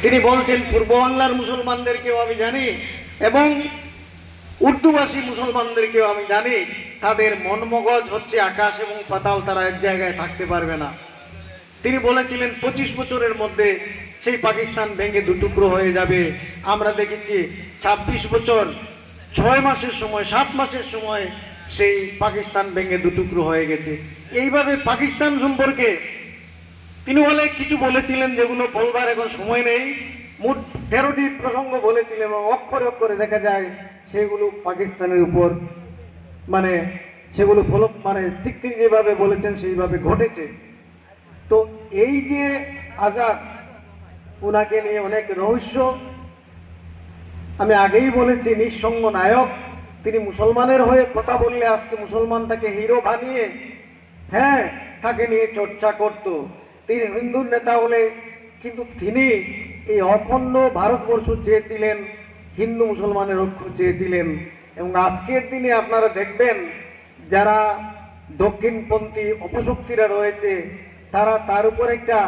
তিনি বলছেন পূর্ব বাংলার মুসলমানদেরকেও আমি জানি এবং উর্দুভাষী মুসলমানদেরকেও আমি জানি, তাদের মন মগজ হচ্ছে আকাশ এবং পাতাল, তারা এক জায়গায় থাকতে পারবে না। তিনি বলেছিলেন 25 বছরের মধ্যে সেই পাকিস্তান ভেঙে দুটুকরো হয়ে যাবে। আমরা দেখেছি 26 বছর 6 মাসের সময়, 7 মাসের সময় সেই পাকিস্তান ভেঙে দুটুকরো হয়ে গেছে। এইভাবে পাকিস্তান সম্পর্কে তিনি অনেক কিছু বলেছিলেন, যেগুলো বলবার এখন সময় নেই। মোট 13টি প্রসঙ্গ বলেছিলেন এবং অক্ষরে অক্ষরে দেখা যায় সেগুলো পাকিস্তানের উপর সেগুলো ফলো ঠিক তিনি যেভাবে বলেছেন সেইভাবে ঘটেছে। তো এই যে আজাদ, ওনাকে নিয়ে অনেক রহস্য। আমি আগেই বলেছি নিঃসঙ্গ নায়ক। তিনি মুসলমানের হয়ে কথা বললে আজকে মুসলমান তাকে হিরো বানিয়ে তাকে নিয়ে চর্চা করত। তিনি হিন্দুর নেতা হলে, কিন্তু তিনি এই অখণ্ড ভারতবর্ষ চেয়েছিলেন, হিন্দু মুসলমানের ঐক্য চেয়েছিলেন। এবং আজকের দিনে আপনারা দেখবেন যারা দক্ষিণপন্থী অপশক্তিরা রয়েছে, তারা তার উপর একটা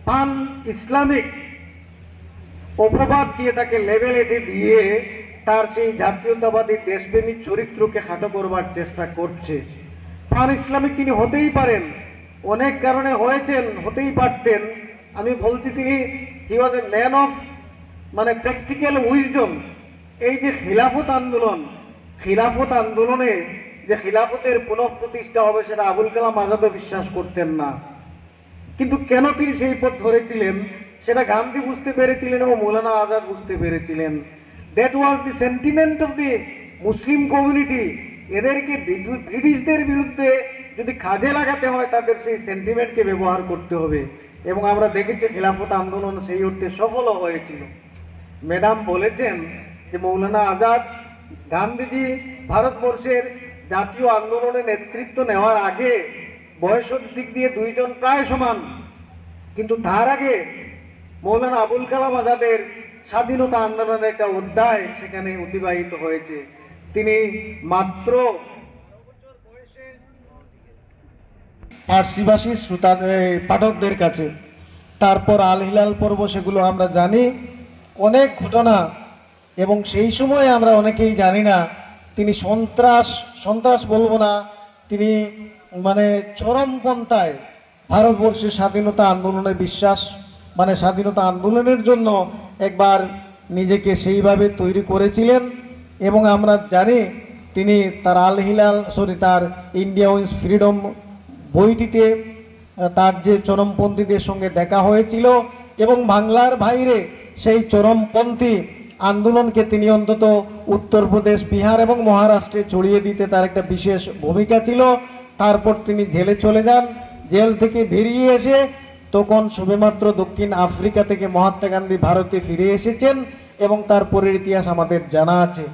পান ইসলামিক অপবাদ দিয়ে তাকে লেভেল এটে দিয়ে তার সেই জাতীয়তাবাদী দেশপ্রেমিক চরিত্রকে খাটো করবার চেষ্টা করছে। পান ইসলামিক তিনি হতেই পারেন, অনেক কারণে হয়েছেন, হতেই পারতেন। আমি বলছি তিনি he was a man of practical wisdom. এই যে খিলাফত আন্দোলনে যে খিলাফতের পুনঃপ্রতিষ্ঠা হবে সেটা আবুল কালাম আজাদও বিশ্বাস করতেন না। কিন্তু কেন তিনি সেই পথ ধরেছিলেন সেটা গান্ধী বুঝতে পেরেছিলেন এবং মৌলানা আজাদ বুঝতে পেরেছিলেন। That was the sentiment of the Muslim community. এদেরকে ব্রিটিশদের বিরুদ্ধে যদি কাজে লাগাতে হয় তাদের সেই সেন্টিমেন্টকে ব্যবহার করতে হবে। এবং আমরা দেখেছি খিলাফত আন্দোলন সেই অর্থে সফলও হয়েছিল। ম্যাডাম বলেছেন যে মৌলানা আজাদ, গান্ধীজি ভারতবর্ষের জাতীয় আন্দোলনে নেতৃত্ব নেওয়ার আগে বয়সের দিক দিয়ে দুইজন প্রায় সমান, কিন্তু তার আগে মৌলানা আবুল কালাম আজাদের স্বাধীনতা আন্দোলনের একটা অধ্যায় সেখানে অতিবাহিত হয়েছে। তিনি মাত্র ফার্সিভাষী পাঠকদের কাছে, তারপর আল হিলাল পর্ব, সেগুলো আমরা জানি অনেক ঘটনা। এবং সেই সময়ে আমরা অনেকেই জানি না তিনি সন্ত্রাস বলবো না, তিনি চরমপন্থায় ভারতবর্ষের স্বাধীনতা আন্দোলনে বিশ্বাস স্বাধীনতা আন্দোলনের জন্য একবার নিজেকে সেইভাবে তৈরি করেছিলেন। এবং আমরা জানি তিনি তার তার ইন্ডিয়া উইন্স ফ্রিডম বইটিতে তার যে চরমপন্থীদের সঙ্গে দেখা হয়েছিল এবং বাংলার বাইরে সেই চরমপন্থী আন্দোলনকে তিনি অন্তত উত্তরপ্রদেশ, বিহার এবং মহারাষ্ট্রে ছড়িয়ে দিতে তার একটা বিশেষ ভূমিকা ছিল। তারপর তিনি জেলে চলে যান। জেল থেকে বেরিয়ে এসে তখন সবেমাত্র দক্ষিণ আফ্রিকা থেকে মহাত্মা গান্ধী ভারতে ফিরে এসেছেন এবং তারপরের ইতিহাস আমাদের জানা আছে।